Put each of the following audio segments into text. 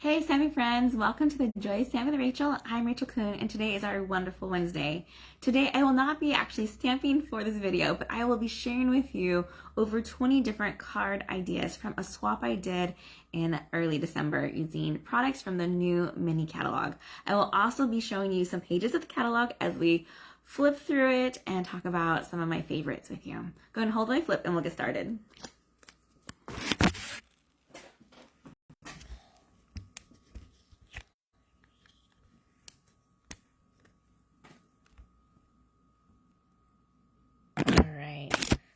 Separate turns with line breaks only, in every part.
Hey Stamping friends, welcome to the Joy Stamp with Rachel. I'm Rachel Coon and today is our wonderful Wednesday. Today I will not be actually stamping for this video, but I will be sharing with you over 20 different card ideas from a swap I did in early December using products from the new mini catalog. I will also be showing you some pages of the catalog as we flip through it and talk about some of my favorites with you. Go ahead and hold my flip and we'll get started.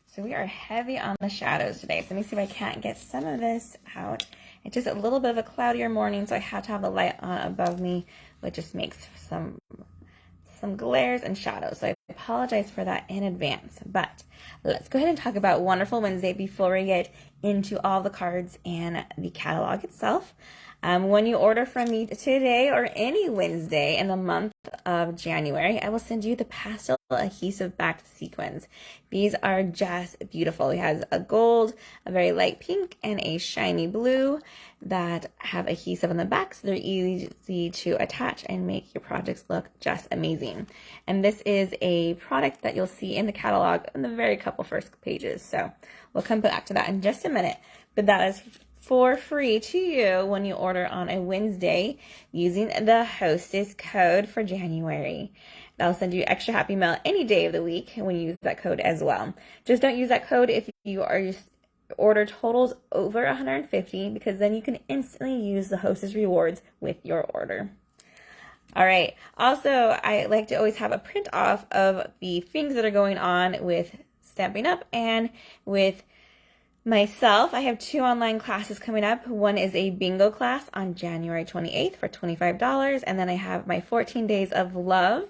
So we are heavy on the shadows today. So let me see if I can't get some of this out. It's just a little bit of a cloudier morning, so I have to have the light on above me, which just makes some glares and shadows. So I apologize for that in advance. But let's go ahead and talk about Wonderful Wednesday before we get into all the cards and the catalog itself. When you order from me today or any Wednesday in the month of January, I will send you the pastel adhesive backed sequins. These are just beautiful. It has a gold, a very light pink, and a shiny blue that have adhesive on the back, so they're easy to attach and make your projects look just amazing. And this is a product that you'll see in the catalog in the very couple first pages, so we'll come back to that in just a minute. But that is for free to you when you order on a Wednesday using the Hostess code for January. That'll send you extra happy mail any day of the week when you use that code as well. Just don't use that code if you are order totals over 150, because then you can instantly use the Hostess rewards with your order. All right. Also, I like to always have a print off of the things that are going on with Stampin' Up! And with myself. I have 2 online classes coming up. One is a bingo class on January 28th for $25. And then I have my 14 Days of Love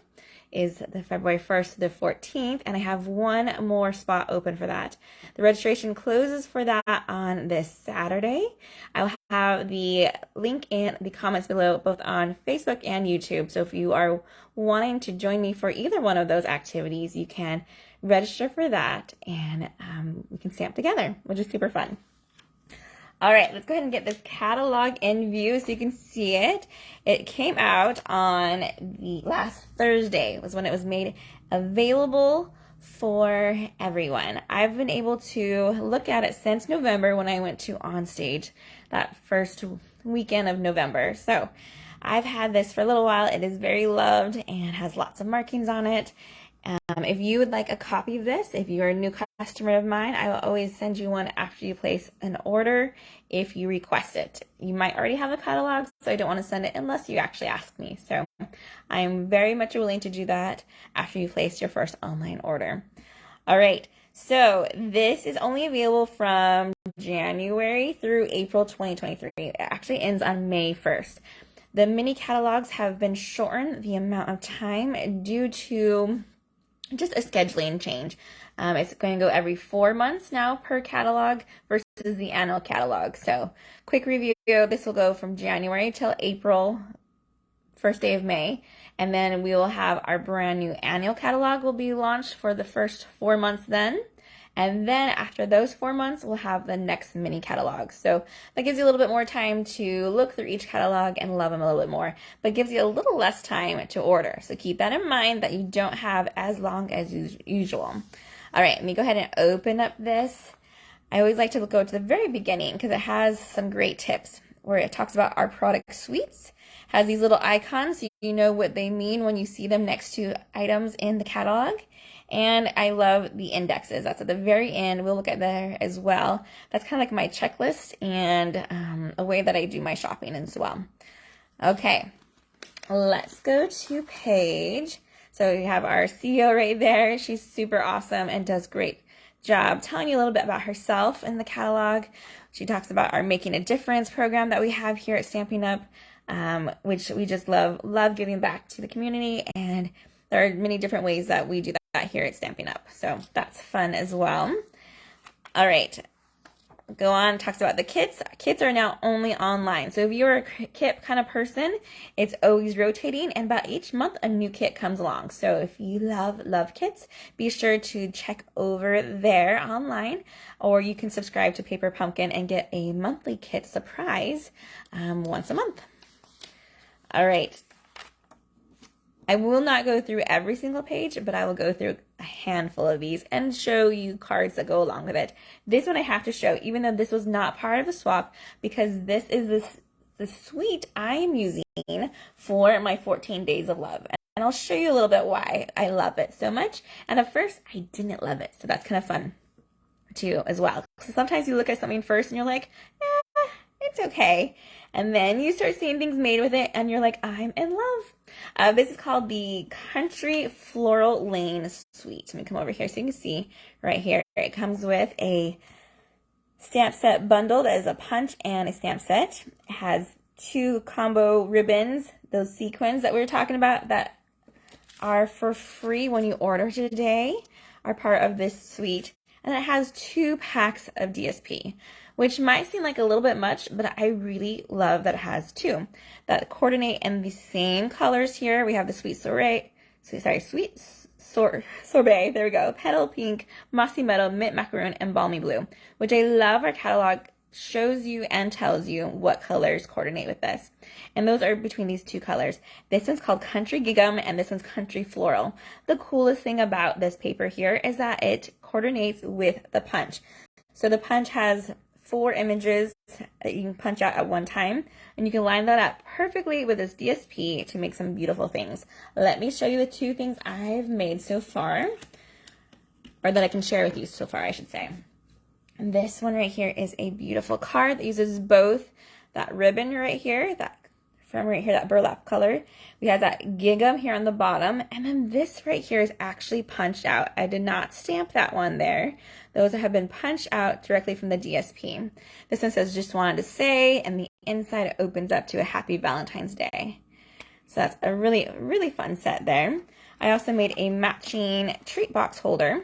is the February 1st to the 14th. And I have one more spot open for that. The registration closes for that on this Saturday. I'll have the link in the comments below, both on Facebook and YouTube. So if you are wanting to join me for either one of those activities, you can register for that and we can stamp together, which is super fun. All right, let's go ahead and get this catalog in view so you can see it. It came out on the last Thursday was when it was made available for everyone. I've been able to look at it since November when I went to Onstage that first weekend of November. So I've had this for a little while. It is very loved and has lots of markings on it. If you would like a copy of this, if you're a new customer of mine, I will always send you one after you place an order if you request it. You might already have the catalog, so I don't want to send it unless you actually ask me. So I'm very much willing to do that after you place your first online order. All right, so this is only available from January through April 2023. It actually ends on May 1st. The mini catalogs have been shortened the amount of time due to just a scheduling change. It's going to go every 4 months now per catalog versus the annual catalog. So quick review, this will go from January till April, first day of May. And then we will have our brand new annual catalog will be launched for the first 4 months then. And then after those 4 months, we'll have the next mini catalog. So that gives you a little bit more time to look through each catalog and love them a little bit more, but gives you a little less time to order. So keep that in mind that you don't have as long as usual. All right, let me go ahead and open up this. I always like to go to the very beginning because it has some great tips where it talks about our product suites, has these little icons so you know what they mean when you see them next to items in the catalog. And I love the indexes. That's at the very end. We'll look at there as well. That's kind of like my checklist and a way that I do my shopping as well. Okay, let's go to page. So we have our CEO right there. She's super awesome and does great job telling you a little bit about herself in the catalog. She talks about our Making a Difference program that we have here at Stampin' Up, which we just love giving back to the community. And there are many different ways that we do that here at Stampin' Up. So that's fun as well. All right. go on, talks about the kits. Kits are now only online. So if you're a kit kind of person, it's always rotating, and about each month a new kit comes along. So if you love kits, be sure to check over there online, or you can subscribe to Paper Pumpkin and get a monthly kit surprise once a month. All right. I will not go through every single page, but I will go through a handful of these and show you cards that go along with it. This one I have to show, even though this was not part of the swap, because this is the suite I am using for my 14 days of love. And I'll show you a little bit why I love it so much. And at first, I didn't love it, so that's kind of fun too as well. So sometimes you look at something first and you're like, it's okay. And then you start seeing things made with it and you're like, I'm in love. This is called the Country Floral Lane Suite. Let me come over here so you can see right here. It comes with a stamp set bundle that is a punch and a stamp set. It has 2 combo ribbons, those sequins that we were talking about that are for free when you order today, are part of this suite. And it has 2 packs of DSP, which might seem like a little bit much, but I really love that it has 2 that coordinate in the same colors here. We have the sweet sorbet, there we go, petal pink, mossy meadow, mint macaroon, and balmy blue, which I love. Our catalog shows you and tells you what colors coordinate with this. And those are between these 2 colors. This one's called Country Gingham and this one's Country Floral. The coolest thing about this paper here is that it coordinates with the punch. So the punch has 4 images that you can punch out at one time, and you can line that up perfectly with this DSP to make some beautiful things. Let me show you the 2 things I've made so far, or that I can share with you so far, I should say. And this one right here is a beautiful card that uses both that ribbon right here, that burlap color. We have that gingham here on the bottom, and then this right here is actually punched out. I did not stamp that one there. Those have been punched out directly from the DSP. This one says just wanted to say, and the inside opens up to a happy Valentine's Day. So that's a really, really fun set there. I also made a matching treat box holder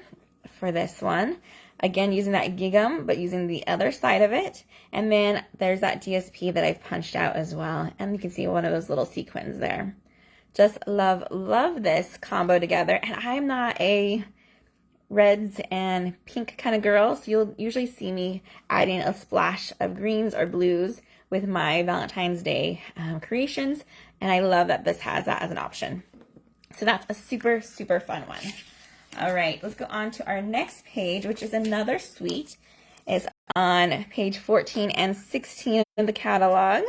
for this one. Again, using that gingham, but using the other side of it. And then there's that DSP that I've punched out as well. And you can see one of those little sequins there. Just love this combo together. And I'm not a reds and pink kind of girl, so you'll usually see me adding a splash of greens or blues with my Valentine's Day creations. And I love that this has that as an option. So that's a super, super fun one. All right, let's go on to our next page, which is another suite. It's on page 14 and 16 of the catalog.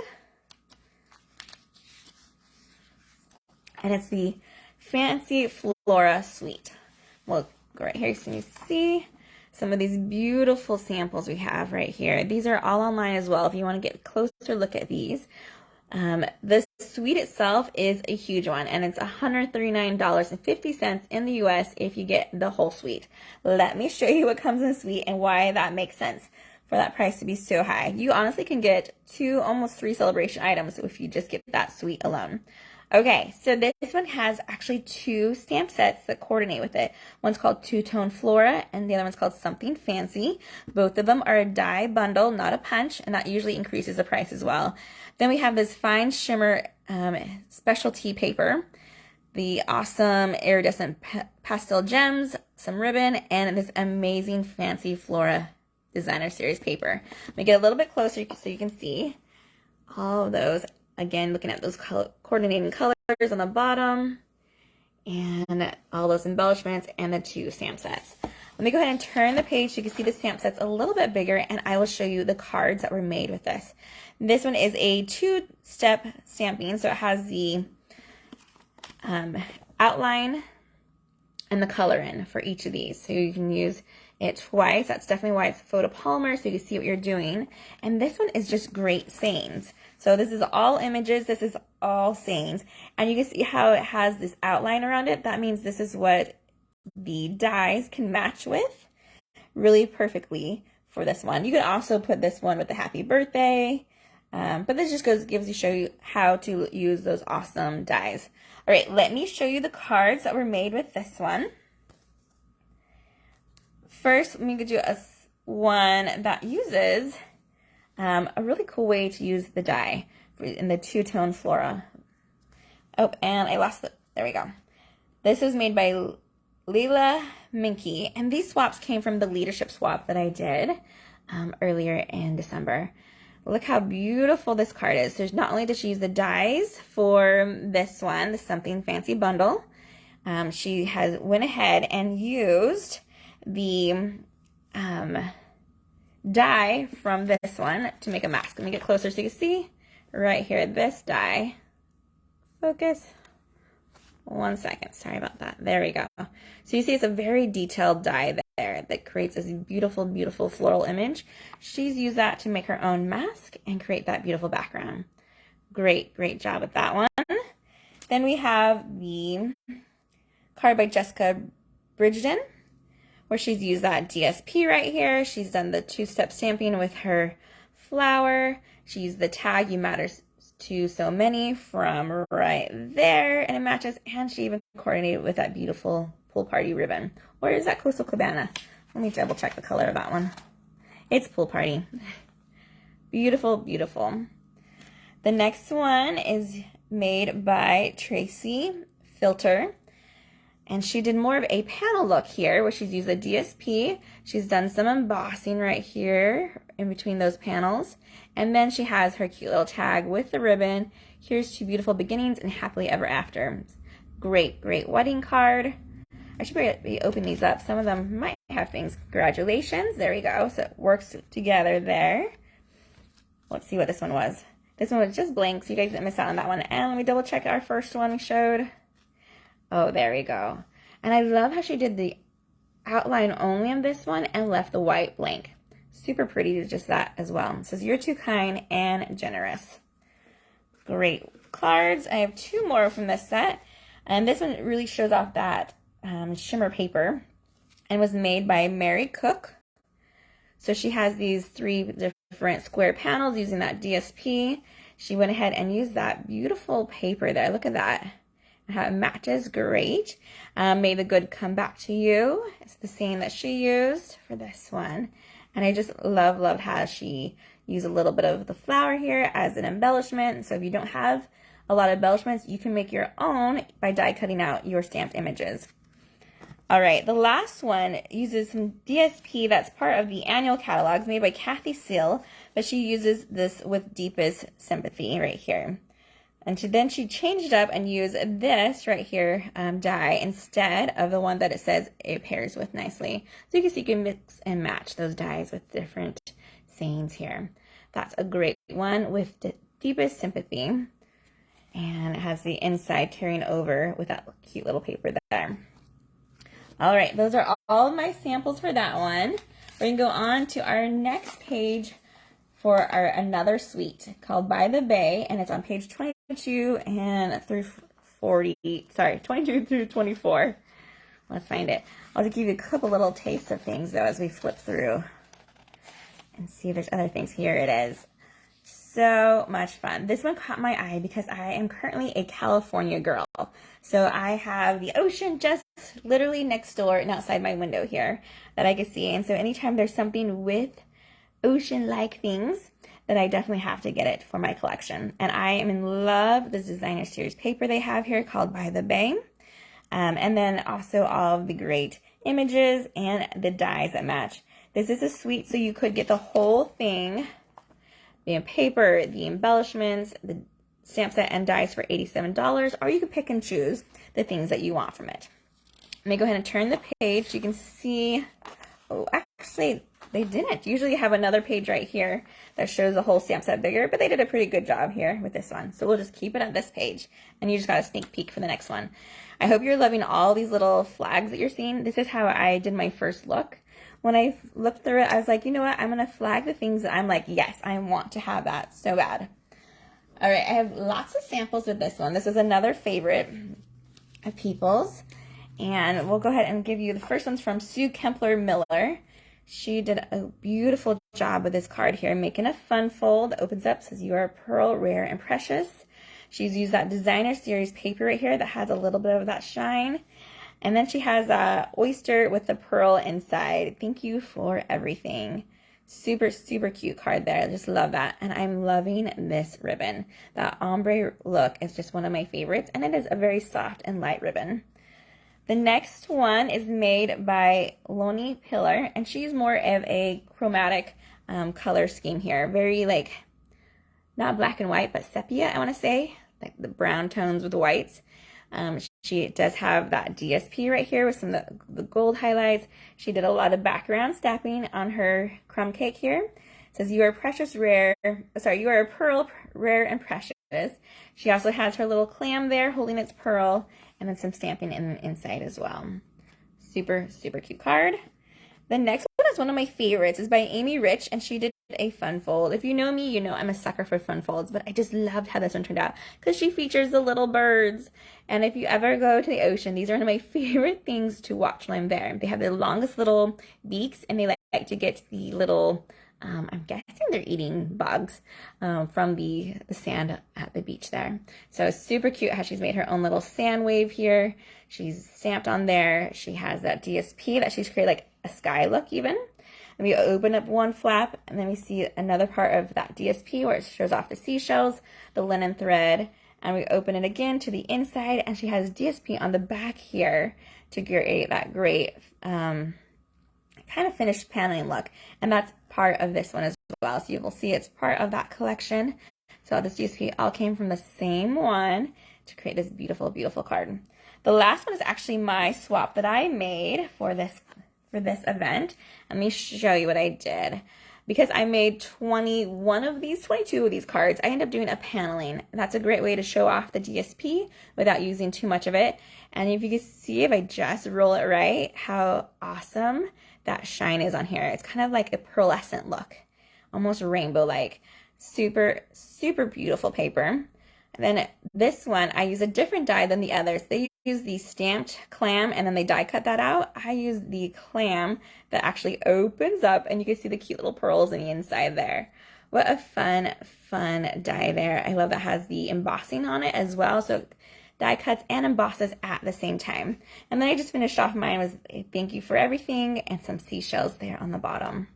And it's the Fancy Flora Suite. We'll go right here so you see some of these beautiful samples we have right here. These are all online as well if you want to get a closer look at these. The suite itself is a huge one, and it's $139.50 in the US if you get the whole suite. Let me show you what comes in the suite and why that makes sense for that price to be so high. You honestly can get 2, almost 3 celebration items if you just get that suite alone. Okay, so this one has actually 2 stamp sets that coordinate with it. One's called Two Tone Flora, and the other one's called Something Fancy. Both of them are a die bundle, not a punch, and that usually increases the price as well. Then we have this fine shimmer specialty paper, the awesome iridescent pastel gems, some ribbon, and this amazing Fancy Flora designer series paper. Let me get a little bit closer so you can see all of those. Again, looking at those coordinating colors on the bottom and all those embellishments and the 2 stamp sets. Let me go ahead and turn the page so you can see the stamp sets a little bit bigger, and I will show you the cards that were made with this. This one is a 2-step stamping, so it has the outline and the color in for each of these. So you can use it twice. That's definitely why it's photopolymer, so you can see what you're doing. And this one is just great sayings. So this is all images, this is all sayings. And you can see how it has this outline around it. That means this is what the dies can match with really perfectly for this one. You can also put this one with the happy birthday. But this just show you how to use those awesome dies. All right, let me show you the cards that were made with this one. First, let me do one that uses a really cool way to use the dye in the two-tone flora. Oh, and I lost it. There we go. This was made by Leila Minky, and these swaps came from the leadership swap that I did earlier in December. Look how beautiful this card is. So not only did she use the dies for this one, the Something Fancy bundle, she has went ahead and used the die from this one to make a mask. Let me get closer so you can see right here, this die. Focus. 1 second, sorry about that. There we go. So you see it's a very detailed die there that creates this beautiful, beautiful floral image. She's used that to make her own mask and create that beautiful background. Great, great job with that one. Then we have the card by Jessica Bridgeton, where she's used that DSP right here. She's done the two-step stamping with her flower. She used the tag, "You matter to so many," from right there, and it matches, and she even coordinated with that beautiful pool party ribbon. Or is that Coastal Cabana? Let me double check the color of that one. It's pool party. Beautiful, beautiful. The next one is made by Tracy Filter, and she did more of a panel look here where she's used a DSP. She's done some embossing right here in between those panels. And then she has her cute little tag with the ribbon. Here's to beautiful beginnings and happily ever after. Great, great wedding card. I should be opening these up. Some of them might have things. Congratulations. There we go. So it works together there. Let's see what this one was. This one was just blank, so you guys didn't miss out on that one. And let me double check our first one we showed. Oh, there we go. And I love how she did the outline only on this one and left the white blank. Super pretty, just that as well. It says, "You're too kind and generous." Great cards. I have two more from this set. And this one really shows off that shimmer paper and was made by Mary Cook. So she has these 3 different square panels using that DSP. She went ahead and used that beautiful paper there. Look at that. How it matches. Great. May the good come back to you. It's the same that she used for this one. And I just love how she used a little bit of the flower here as an embellishment. So if you don't have a lot of embellishments, you can make your own by die cutting out your stamped images. All right, the last one uses some DSP that's part of the annual catalogs made by Kathy Seal, but she uses this with Deepest Sympathy right here. And then she changed up and used this right here die instead of the one that it says it pairs with nicely. So you can see you can mix and match those dies with different sayings here. That's a great one with Deepest Sympathy. And it has the inside carrying over with that cute little paper there. All right, those are all of my samples for that one. We're going to go on to our next page for our another suite called By the Bay, and it's on page 22 and through 22 through 24. Let's find it. I'll just give you a couple little tastes of things though as we flip through and see if there's other things. Here it is. So much fun. This one caught my eye because I am currently a California girl. So I have the ocean just literally next door and outside my window here that I can see. And so anytime there's something with ocean-like things, then I definitely have to get it for my collection. And I am in love with this designer series paper they have here called By the Bay. And then also all of the great images and the dies that match. This is a suite, so you could get the whole thing, the paper, the embellishments, the stamp set and dies for $87, or you can pick and choose the things that you want from it. Let me go ahead and turn the page. You can see, oh, actually, they didn't. Usually you have another page right here that shows the whole stamp set bigger, but they did a pretty good job here with this one. So we'll just keep it at this page, and you just got a sneak peek for the next one. I hope you're loving all these little flags that you're seeing. This is how I did my first look. When I looked through it, I was like, you know what? I'm going to flag the things that I'm like, yes, I want to have that so bad. All right, I have lots of samples with this one. This is another favorite of people's. And we'll go ahead and give you the first one's from Sue Kempler Miller. She did a beautiful job with this card here, making a fun fold that opens up, says you are pearl, rare, and precious. She's used that designer series paper right here that has a little bit of that shine. And then she has a oyster with the pearl inside. Thank you for everything. Super, super cute card there. I just love that. And I'm loving this ribbon. That ombre look is just one of my favorites. And it is a very soft and light ribbon. The next one is made by Loni Pillar. And she's more of a chromatic color scheme here. Very like, not black and white, but sepia, I want to say. Like the brown tones with the whites. She does have that DSP right here with some of the gold highlights. She did a lot of background stamping on her crumb cake here. It says, you are precious, rare, sorry, you are a pearl, rare and precious. She also has her little clam there holding its pearl, and then some stamping in the inside as well. Super, super cute card. The next one is one of my favorites. It's by Amy Rich, and she did a fun fold. If you know me, you know I'm a sucker for fun folds, but I just loved how this one turned out because she features the little birds. And if you ever go to the ocean, these are one of my favorite things to watch when I'm there. They have the longest little beaks, and they like to get the little, I'm guessing they're eating bugs from the sand at the beach there. So it's super cute how she's made her own little sand wave here. She's stamped on there. She has that DSP that she's created like a sky look even. And we open up one flap, and then we see another part of that DSP where it shows off the seashells, the linen thread, and we open it again to the inside, and she has DSP on the back here to create that great kind of finished paneling look. And that's part of this one as well. So you will see it's part of that collection. So this DSP all came from the same one to create this beautiful, beautiful card. The last one is actually my swap that I made for this event. Let me show you what I did. Because I made 22 of these cards, I ended up doing a paneling. That's a great way to show off the DSP without using too much of it. And if you can see, if I just roll it right, how awesome that shine is on here. It's kind of like a pearlescent look, almost rainbow-like. Super, super beautiful paper. And then this one, I use a different die than the others. They use the stamped clam and then they die cut that out. I use the clam that actually opens up and you can see the cute little pearls in the inside there. What a fun, fun die there. I love that it has the embossing on it as well. So die cuts and embosses at the same time. And then I just finished off mine with a thank you for everything and some seashells there on the bottom.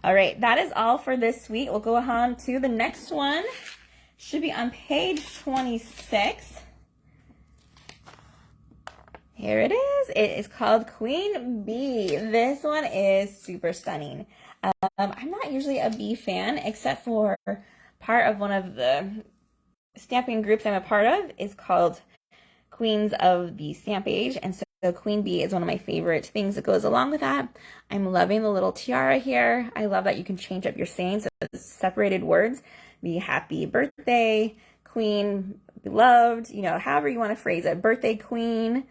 All right, that is all for this week. We'll go on to the next one. Should be on page 26. Here it is. It is called Queen Bee. This one is super stunning. I'm not usually a bee fan, except for part of one of the stamping groups I'm a part of is called Queens of the Stamp Age. And so Queen Bee is one of my favorite things that goes along with that. I'm loving the little tiara here. I love that you can change up your sayings, so it's separated words. The happy birthday, queen, beloved, you know, however you want to phrase it. Birthday queen.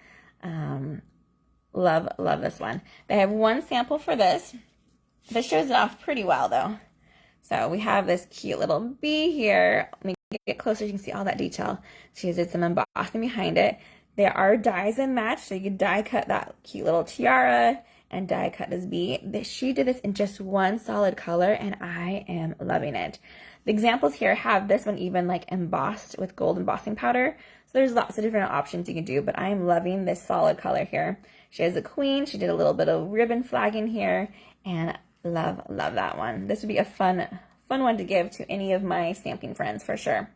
Love this one. They have one sample for this. This shows it off pretty well though. So we have this cute little bee here. Let me get closer, you can see all that detail. She did some embossing behind it. There are dies that match, so you can die cut that cute little tiara and die cut this bee. She did this in just one solid color and I am loving it. The examples here have this one even like embossed with gold embossing powder. So there's lots of different options you can do, but I am loving this solid color here. She has a queen. She did a little bit of ribbon flagging here and love that one. This would be a fun one to give to any of my stamping friends for sure.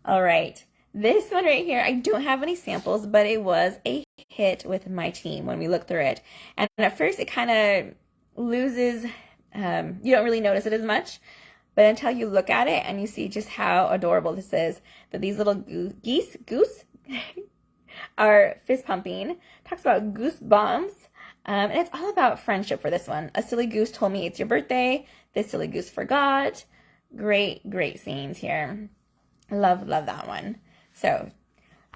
All right. This one right here, I don't have any samples, but it was a hit with my team when we looked through it. And at first it kind of loses, you don't really notice it as much. But until you look at it and you see just how adorable this is, that these little goose are fist pumping. Talks about goosebumps. And it's all about friendship for this one. A silly goose told me it's your birthday. This silly goose forgot. Great scenes here. Love that one. So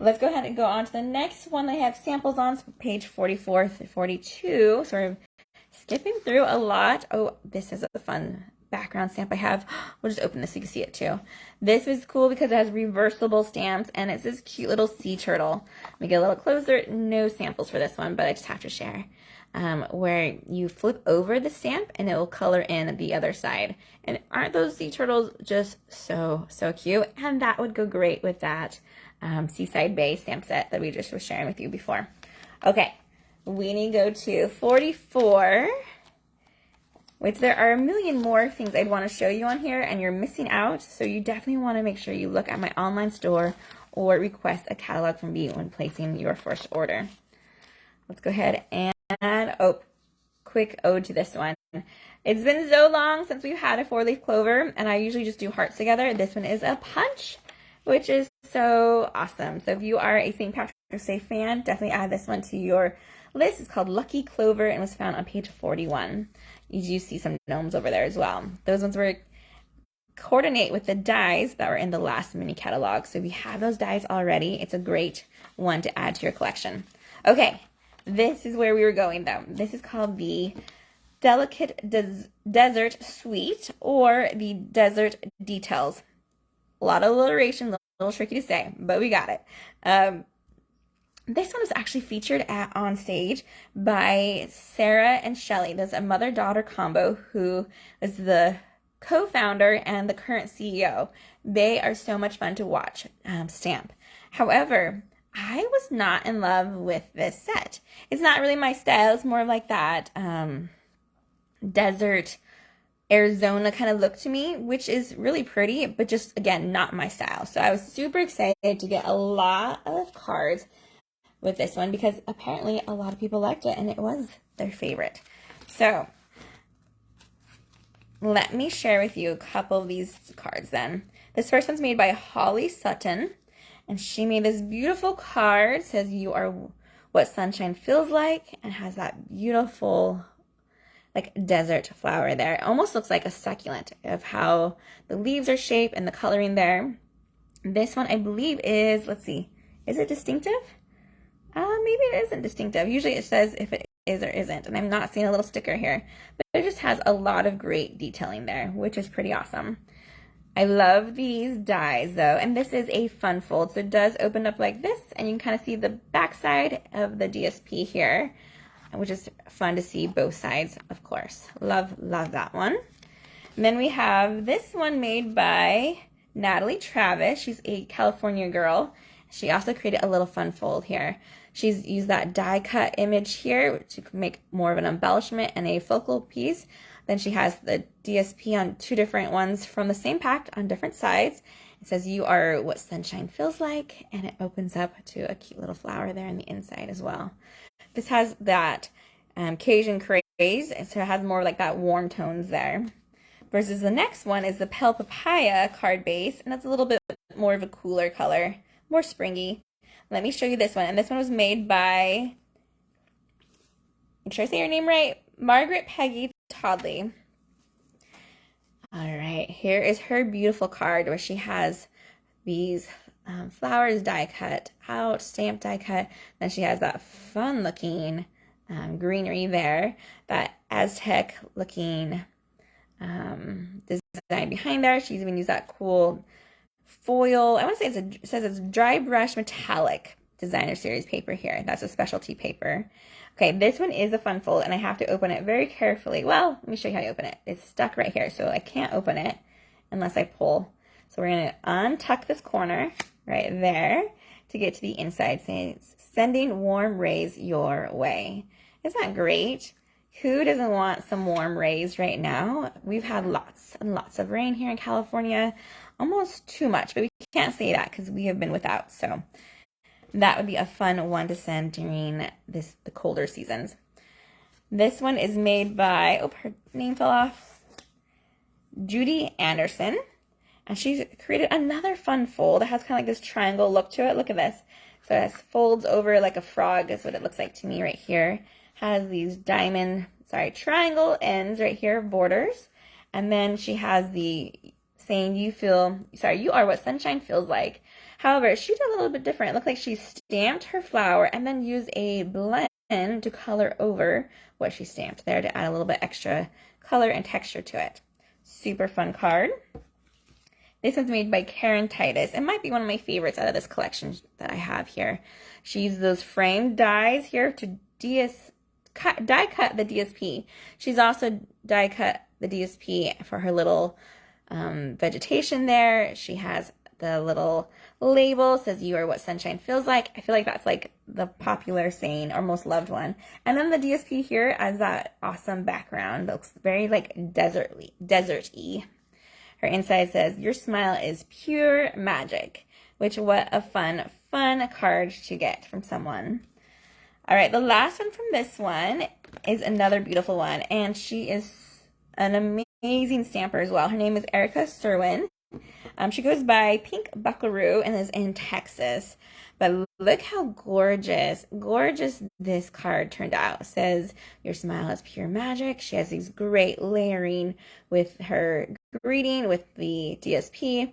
let's go ahead and go on to the next one they have samples on, so page 44 to 42. Sort of skipping through a lot. Oh, this is a fun background stamp I have. We'll just open this so you can see it too. This is cool because it has reversible stamps and it's this cute little sea turtle. Let me get a little closer. No samples for this one, but I just have to share. Where you flip over the stamp and it will color in the other side. And aren't those sea turtles just so cute? And that would go great with that Seaside Bay stamp set that we just was sharing with you before. Okay, we need to go to 44, which there are a million more things I'd want to show you on here, and you're missing out. So you definitely want to make sure you look at my online store or request a catalog from me when placing your first order. Let's go ahead and, oh, quick ode to this one. It's been so long since we've had a 4-leaf clover, and I usually just do hearts together. This one is a punch, which is so awesome. So if you are a St. Patrick's Day fan, definitely add this one to your list. It's called Lucky Clover and was found on page 41. You do see some gnomes over there as well. Those ones were coordinate with the dies that were in the last mini catalog. So if you have those dies already, it's a great one to add to your collection. Okay, this is where we were going though. This is called the Delicate Desert Suite, or the Desert Details. A lot of alliteration, a little tricky to say, but we got it. This one was actually featured on stage by Sarah and Shelly. There's a mother-daughter combo who is the co-founder and the current CEO. They are so much fun to watch stamp. However, I was not in love with this set. It's not really my style. It's more like that desert Arizona kind of look to me, which is really pretty, but just, again, not my style. So I was super excited to get a lot of cards with this one because apparently a lot of people liked it and it was their favorite. So let me share with you a couple of these cards then. This first one's made by Holly Sutton, and she made this beautiful card. It says, "You are what sunshine feels like," and has that beautiful like desert flower there. It almost looks like a succulent of how the leaves are shaped and the coloring there. This one I believe is, let's see, is it distinctive? Maybe it isn't distinctive. Usually it says if it is or isn't, and I'm not seeing a little sticker here, but it just has a lot of great detailing there, which is pretty awesome. I love these dies though, and this is a fun fold, so it does open up like this, and you can kind of see the back side of the DSP here, which is fun to see both sides, of course. Love that one. And then we have this one made by Natalie Travis. She's a California girl. She also created a little fun fold here. She's used that die cut image here to make more of an embellishment and a focal piece. Then she has the DSP on 2 different ones from the same pack on different sides. It says, "You are what sunshine feels like," and it opens up to a cute little flower there on the inside as well. This has that Cajun craze, so it has more like that warm tones there. Versus the next one is the Pale Papaya card base, and it's a little bit more of a cooler color, more springy. Let me show you this one, and this one was made by, make sure I say your name right, Margaret Peggy Toddley. All right, here is her beautiful card where she has these flowers die cut out, stamped die cut. Then she has that fun looking greenery there, that Aztec looking design behind there. She's even used that cool foil. I want to say it says it's dry brush metallic designer series paper here. That's a specialty paper. Okay, this one is a fun fold, and I have to open it very carefully. Well, let me show you how you open it. It's stuck right here, so I can't open it unless I pull. So we're going to untuck this corner right there to get to the inside, saying, "Sending warm rays your way." Isn't that great? Who doesn't want some warm rays right now? We've had lots and lots of rain here in California, almost too much, but we can't say that because we have been without. So that would be a fun one to send during the colder seasons. This one is made by, oh, her name fell off, Judy Anderson. And she's created another fun fold. It has kind of like this triangle look to it. Look at this. So it folds over like a frog is what it looks like to me right here. Has these triangle ends right here, borders. And then she has the saying, "You are what sunshine feels like." However, she did a little bit different. It looked like she stamped her flower and then used a blend to color over what she stamped there to add a little bit extra color and texture to it. Super fun card. This one's made by Karen Titus. It might be one of my favorites out of this collection that I have here. She used those framed dies here to die cut the DSP. She's also die cut the DSP for her little vegetation there. She has the little label says you are what sunshine feels like. I feel like that's like the popular saying or most loved one. And then the DSP here as that awesome background. It looks very like desert-y. Her inside says, your smile is pure magic, which what a fun card to get from someone. All right, the last one from this one is another beautiful one, and she is an amazing stamper as well. Her name is Erica Serwin. She goes by Pink Buckaroo and is in Texas. But look how gorgeous this card turned out. It says, your smile is pure magic. She has these great layering with her greeting with the DSP,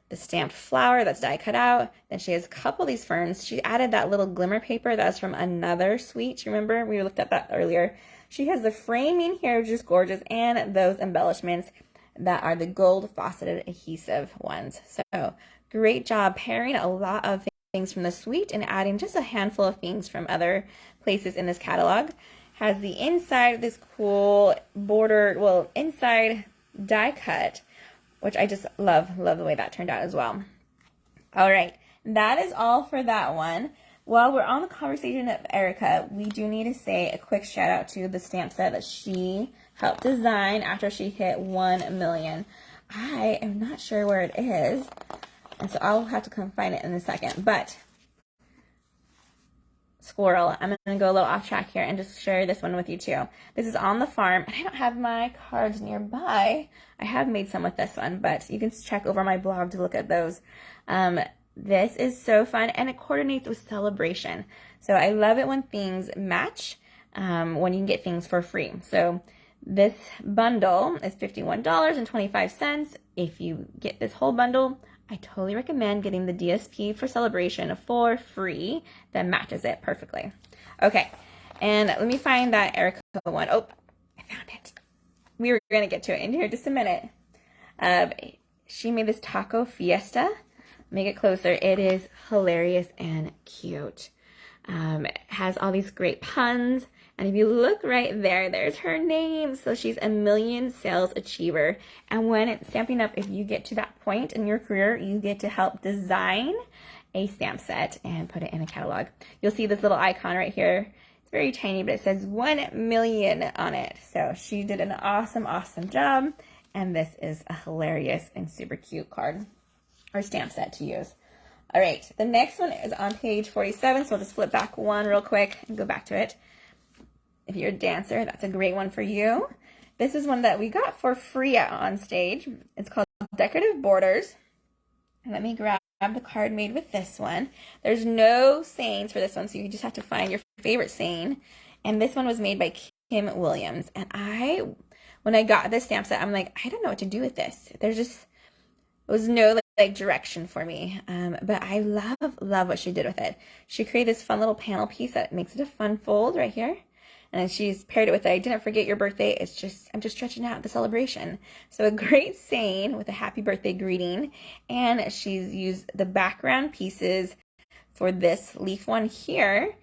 the stamped flower that's die cut out. Then she has a couple of these ferns. She added that little glimmer paper that's from another suite. Remember, we looked at that earlier. She has the framing here, which is gorgeous, and those embellishments that are the gold faceted adhesive ones. So great job pairing a lot of things from the suite and adding just a handful of things from other places in this catalog. Has the inside, this cool border, well, inside die cut, which I just love the way that turned out as well. All right, that is all for that one. While we're on the conversation of Erica, we do need to say a quick shout out to the stamp set that she helped design after she hit 1 million. I am not sure where it is, and so I'll have to come find it in a second. But squirrel, I'm going to go a little off track here and just share this one with you too. This is on the farm, and I don't have my cards nearby. I have made some with this one, but you can check over my blog to look at those. This is so fun, and it coordinates with Sale-a-bration. So I love it when things match, when you can get things for free. So this bundle is $51.25. If you get this whole bundle, I totally recommend getting the DSP for Sale-a-bration for free that matches it perfectly. Okay, and let me find that Erica one. Oh, I found it. We were going to get to it in here just a minute. She made this taco fiesta. Make it closer. It is hilarious and cute. It has all these great puns. And if you look right there, there's her name. So she's a million sales achiever. And when it's Stampin' Up, if you get to that point in your career, you get to help design a stamp set and put it in a catalog. You'll see this little icon right here. It's very tiny, but it says 1 million on it. So she did an awesome job. And this is a hilarious and super cute card or stamp set to use. All right, the next one is on page 47. So I'll just flip back one real quick and go back to it. If you're a dancer, that's a great one for you. This is one that we got for free on stage. It's called Decorative Borders. And let me grab the card made with this one. There's no sayings for this one, so you just have to find your favorite saying. And this one was made by Kim Williams. And when I got this stamp set, I'm like, I don't know what to do with this. There was no like direction for me. But I love what she did with it. She created this fun little panel piece that makes it a fun fold right here. And then she's paired it with, I didn't forget your birthday. I'm just stretching out the celebration. So a great saying with a happy birthday greeting. And she's used the background pieces for this leaf one here.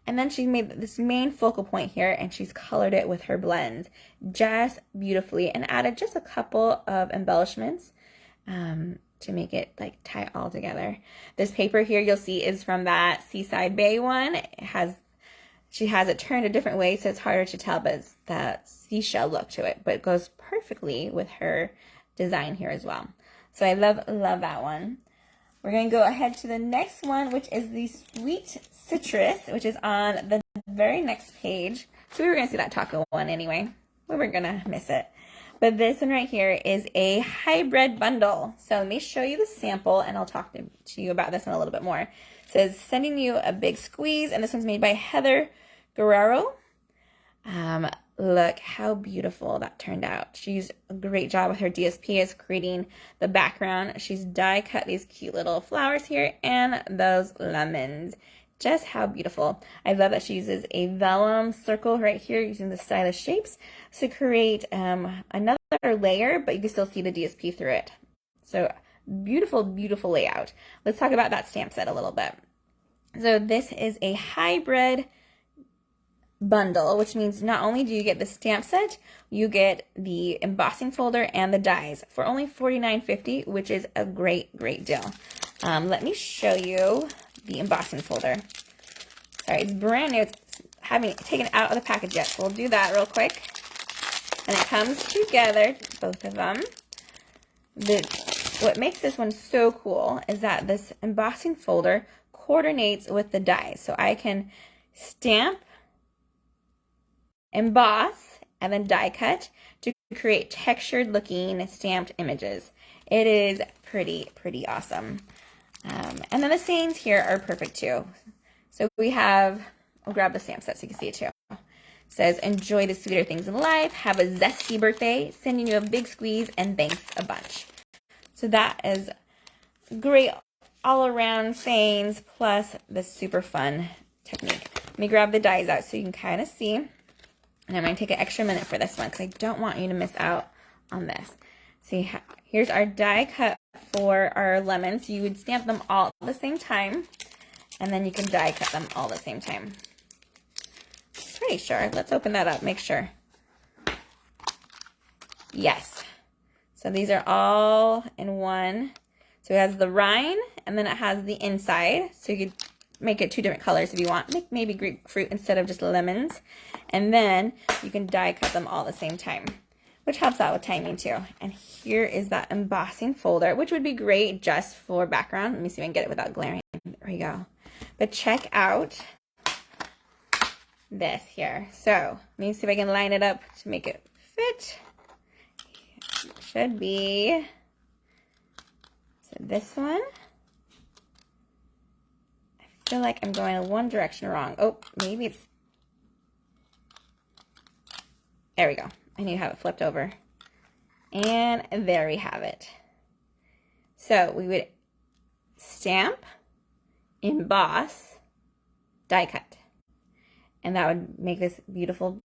And then she made this main focal point here, and she's colored it with her blends just beautifully and added just a couple of embellishments to make it like tie all together. This paper here you'll see is from that Seaside Bay one. She has it turned a different way, so it's harder to tell, but it's that seashell look to it, but it goes perfectly with her design here as well. So I love that one. We're going to go ahead to the next one, which is the Sweet Citrus, which is on the very next page. So we were going to see that taco one anyway. We were going to miss it. But this one right here is a hybrid bundle. So let me show you the sample, and I'll talk to you about this one a little bit more. It says, sending you a big squeeze, and this one's made by Heather Guerrero. Look how beautiful that turned out. She used a great job with her DSP as creating the background. She's die cut these cute little flowers here and those lemons. Just how beautiful. I love that she uses a vellum circle right here using the stylish shapes to create another layer, but you can still see the DSP through it. So beautiful layout. Let's talk about that stamp set a little bit. So this is a hybrid bundle, which means not only do you get the stamp set, you get the embossing folder and the dies for only $49.50, which is a great deal. Let me show you the embossing folder. Sorry, it's brand new. It's haven't taken it out of the package yet, so we'll do that real quick. And it comes together, both of them. What makes this one so cool is that this embossing folder coordinates with the dies. So I can stamp, emboss, and then die cut to create textured looking stamped images. It is pretty awesome. And then the sayings here are perfect too. So we have, I'll grab the stamp set so you can see it too. It says, enjoy the sweeter things in life, have a zesty birthday, sending you a big squeeze, and thanks a bunch. So that is great all around sayings plus the super fun technique. Let me grab the dies out so you can kind of see. And I'm going to take an extra minute for this one because I don't want you to miss out on this. See, here's our die cut for our lemons. You would stamp them all at the same time, and then you can die cut them all at the same time. Pretty sure. Let's open that up, make sure. Yes. So these are all in one. So it has the rind, and then it has the inside. So you could make it two different colors if you want. Make maybe grapefruit instead of just lemons. And then you can die cut them all at the same time, which helps out with timing too. And here is that embossing folder, which would be great just for background. Let me see if I can get it without glaring. There we go. But check out this here. So let me see if I can line it up to make it fit. Should be. So this one. I feel like I'm going in one direction wrong. Oh, maybe it's. There we go. I need to have it flipped over. And there we have it. So we would stamp, emboss, die cut. And that would make this beautiful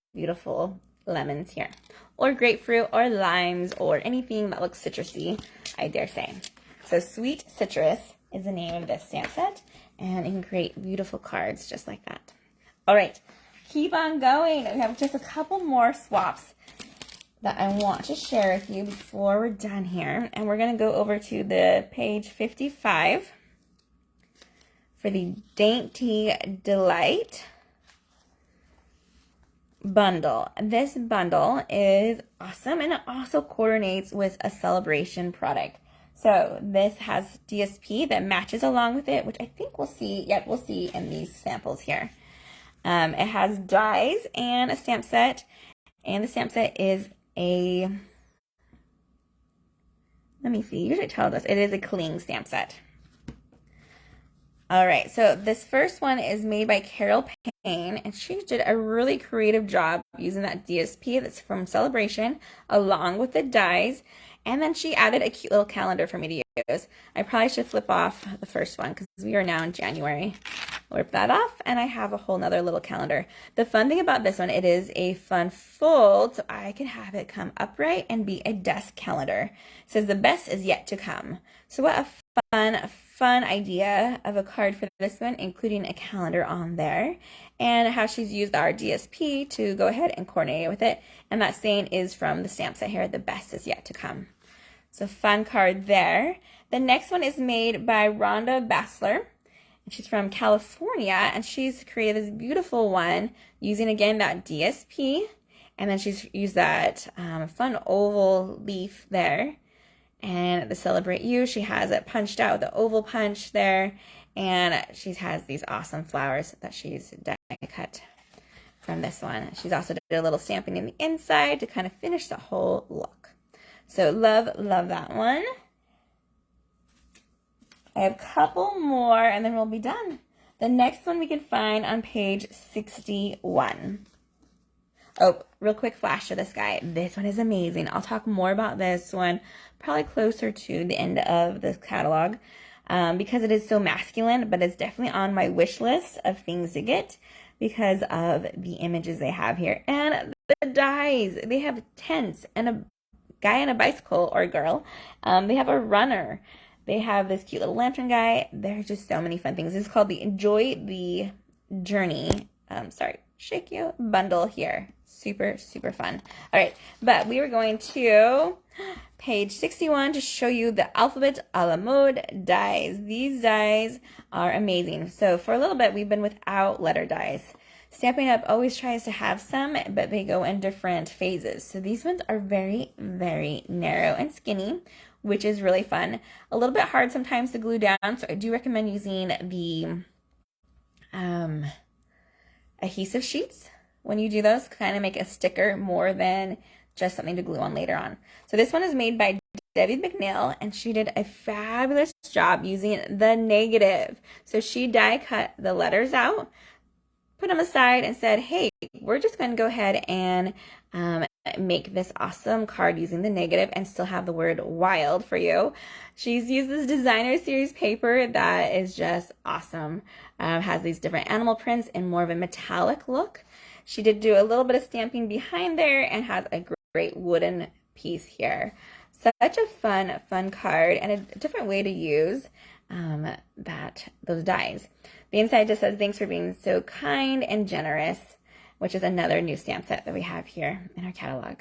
lemons here. Or grapefruit or limes or anything that looks citrusy, I dare say. So Sweet Citrus is the name of this stamp set. And you can create beautiful cards just like that. All right, keep on going. We have just a couple more swaps that I want to share with you before we're done here. And we're going to go over to the page 55 for the Dainty Delight bundle. This bundle is awesome, and it also coordinates with a Sale-a-bration product. So this has DSP that matches along with it, which I think we'll see. Yep, we'll see in these samples here. It has dies and a stamp set, and the stamp set is a, let me see, usually it tells us it is a cling stamp set. All right, so this first one is made by Carol Payne, and she did a really creative job using that DSP that's from Sale-a-bration along with the dies, and then she added a cute little calendar for me to use. I probably should flip off the first one because we are now in January. I'll rip that off, and I have a whole nother little calendar. The fun thing about this one, it is a fun fold, so I can have it come upright and be a desk calendar. It says the best is yet to come. So what a fun idea of a card for this one, including a calendar on there, and how she's used our DSP to go ahead and coordinate it with it. And that saying is from the stamp set here, the best is yet to come. So fun card there. The next one is made by Rhonda Bassler. And she's from California, and she's created this beautiful one using, again, that DSP. And then she's used that fun oval leaf there. And the Celebrate You, she has it punched out with the oval punch there. And she has these awesome flowers that she's die cut from this one. She's also did a little stamping in the inside to kind of finish the whole look. So love that one. I have a couple more and then we'll be done. The next one we can find on page 61. Oh, real quick flash to this guy. This one is amazing. I'll talk more about this one probably closer to the end of the catalog because it is so masculine, but it's definitely on my wish list of things to get because of the images they have here. And the dies. They have tents and a guy on a bicycle or a girl. They have a runner. They have this cute little lantern guy. There's just so many fun things. This is called the Enjoy the Journey. shake you bundle here. Super, super fun. All right, but we were going to page 61 to show you the alphabet a la mode dies. These dies are amazing. So for a little bit, we've been without letter dies. Stampin' Up! Always tries to have some, but they go in different phases. So these ones are very, very narrow and skinny, which is really fun. A little bit hard sometimes to glue down, so I do recommend using the adhesive sheets when you do those, kind of make a sticker more than just something to glue on later on. So this one is made by Debbie McNeil, and she did a fabulous job using the negative. So she die cut the letters out, put them aside, and said, hey, we're just going to go ahead and make this awesome card using the negative and still have the word wild for you. She's used this designer series paper that is just awesome. Has these different animal prints in more of a metallic look. She did do a little bit of stamping behind there and has a great wooden piece here. Such a fun card and a different way to use those dies. The inside just says, thanks for being so kind and generous, which is another new stamp set that we have here in our catalog.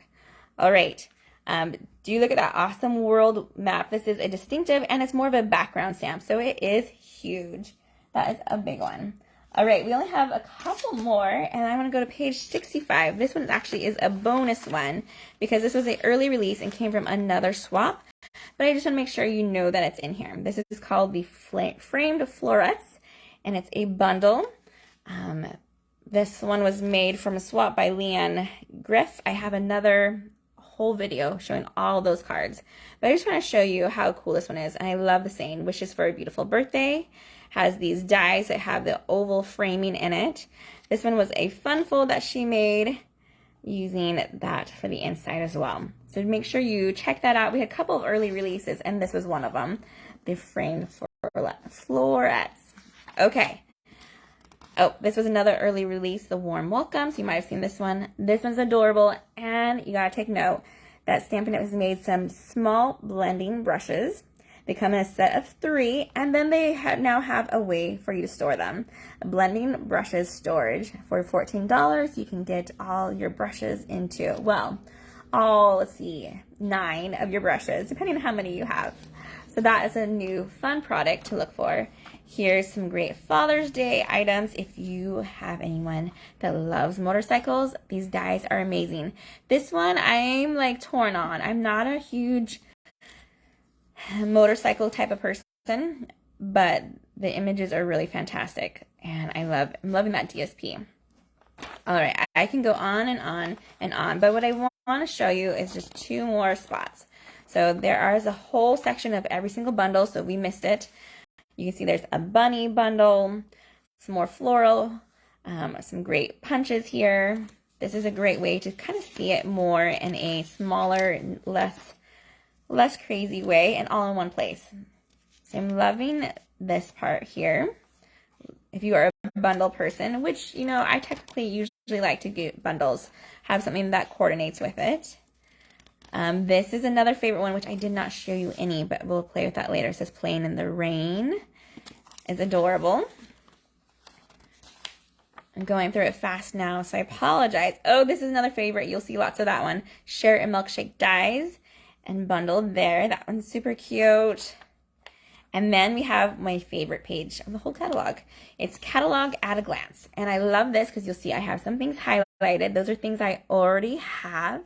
All right. Do you look at that awesome world map? This is a distinctive, and it's more of a background stamp, so it is huge. That is a big one. All right, we only have a couple more, and I want to go to page 65. This one actually is a bonus one because this was an early release and came from another swap, but I just want to make sure you know that it's in here. This is called the Framed Florets, and it's a bundle. This one was made from a swap by Leanne Griff. I have another whole video showing all those cards, but I just want to show you how cool this one is. And I love the saying, wishes for a beautiful birthday. Has these dies that have the oval framing in it. This one was a fun fold that she made using that for the inside as well. So make sure you check that out. We had a couple of early releases, and this was one of them, the Framed Florets. Okay. Oh, this was another early release, the Warm Welcome. So you might have seen this one. This one's adorable, and you gotta take note that Stampin' Up! Has made some small blending brushes. They come in a set of 3, and then they now have a way for you to store them. Blending brushes storage. For $14, you can get all your brushes into, well, let's see, 9 of your brushes, depending on how many you have. So that is a new fun product to look for. Here's some great Father's Day items. If you have anyone that loves motorcycles, these dies are amazing. This one I'm like torn on. I'm not a huge motorcycle type of person, but the images are really fantastic, and I'm loving that DSP. All right, I can go on and on and on, but what I want to show you is just 2 more spots. So there is a whole section of every single bundle, so we missed it. You can see there's a bunny bundle, some more floral, some great punches here. This is a great way to kind of see it more in a smaller, less crazy way, and all in one place. So I'm loving this part here. If you are a bundle person, which, you know, I technically usually like to get bundles, have something that coordinates with it. This is another favorite one, which I did not show you any, but we'll play with that later. It says Playing in the Rain. It's adorable. I'm going through it fast now, so I apologize. Oh, this is another favorite. You'll see lots of that one. Share and Milkshake Dies and bundled there. That one's super cute. And then we have my favorite page of the whole catalog. It's Catalog at a Glance. And I love this because you'll see I have some things highlighted. Those are things I already have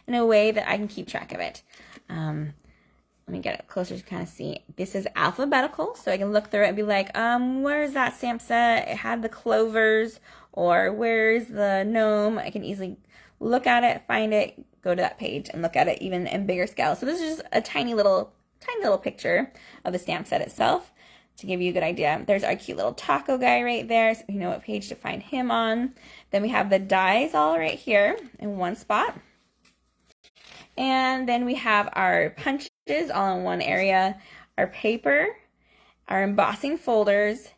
in a way that I can keep track of it. Let me get it closer to kind of see. This is alphabetical, so I can look through it and be like, where's that stamp set? It had the clovers, or where's the gnome? I can easily look at it, find it, go to that page and look at it even in bigger scale. So this is just a tiny little picture of the stamp set itself to give you a good idea. There's our cute little taco guy right there, so you know what page to find him on. Then we have the dies all right here in one spot. And then we have our punches all in one area, our paper, our embossing folders,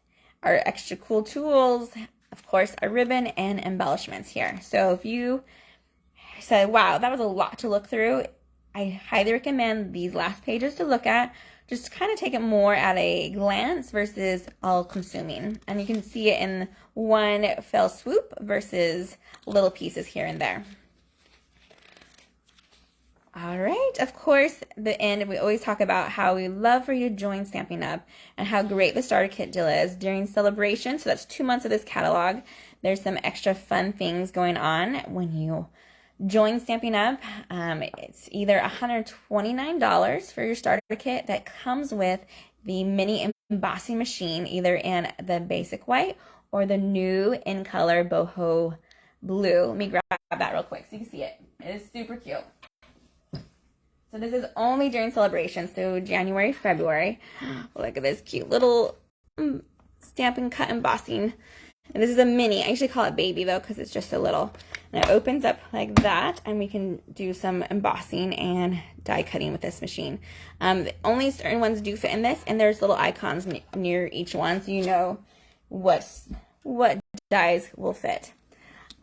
our extra cool tools, of course, our ribbon and embellishments here. So if you said, wow, that was a lot to look through, I highly recommend these last pages to look at just kind of take it more at a glance versus all consuming. And you can see it in one fell swoop versus little pieces here and there. All right, of course, the end, we always talk about how we love for you to join Stampin' Up! And how great the starter kit deal is during celebration. So that's 2 months of this catalog. There's some extra fun things going on when you join Stampin' Up! It's either $129 for your starter kit that comes with the mini embossing machine, either in the basic white or the new in color boho blue. Let me grab that real quick so you can see it. It is super cute. So this is only during celebration, so January, February. Look at this cute little Stampin' Cut embossing. And this is a mini. I usually call it baby though because it's just so little. And it opens up like that, and we can do some embossing and die cutting with this machine. Only certain ones do fit in this, and there's little icons near each one, so you know what dies will fit.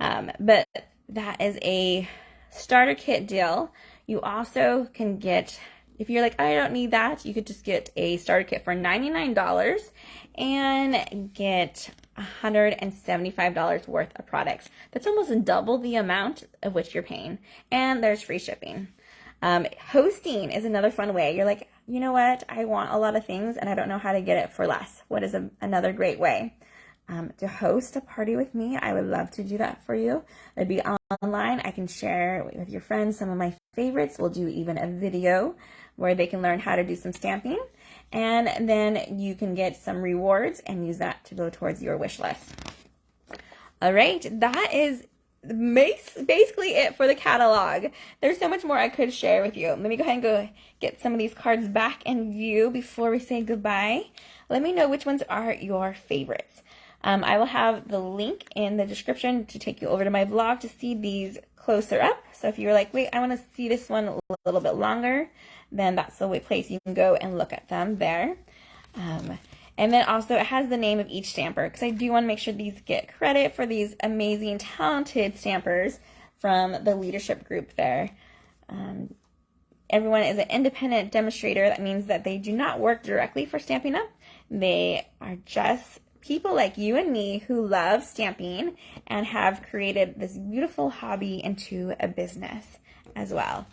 But that is a starter kit deal. You also can get, if you're like, I don't need that, you could just get a starter kit for $99 and get $175 worth of products. That's almost double the amount of which you're paying. And there's free shipping. Hosting is another fun way. You're like, you know what? I want a lot of things and I don't know how to get it for less. What is another great way? To host a party with me. I would love to do that for you. It'd be online. I can share with your friends some of my favorites. We'll do even a video where they can learn how to do some stamping. And then you can get some rewards and use that to go towards your wish list. All right, that is basically it for the catalog. There's so much more I could share with you. Let me go ahead and go get some of these cards back in view before we say goodbye. Let me know which ones are your favorites. I will have the link in the description to take you over to my blog to see these closer up. So if you're like, wait, I want to see this one a little bit longer, then that's the place you can go and look at them there. And then also it has the name of each stamper because I do want to make sure these get credit for these amazing, talented stampers from the leadership group there. Everyone is an independent demonstrator. That means that they do not work directly for Stampin' Up! They are just people like you and me who love stamping and have created this beautiful hobby into a business as well.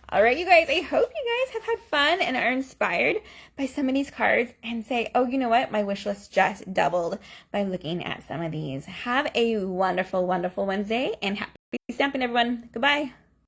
All right, you guys, I hope you guys have had fun and are inspired by some of these cards and say, oh, you know what? My wish list just doubled by looking at some of these. Have a wonderful, wonderful Wednesday and happy stamping, everyone. Goodbye.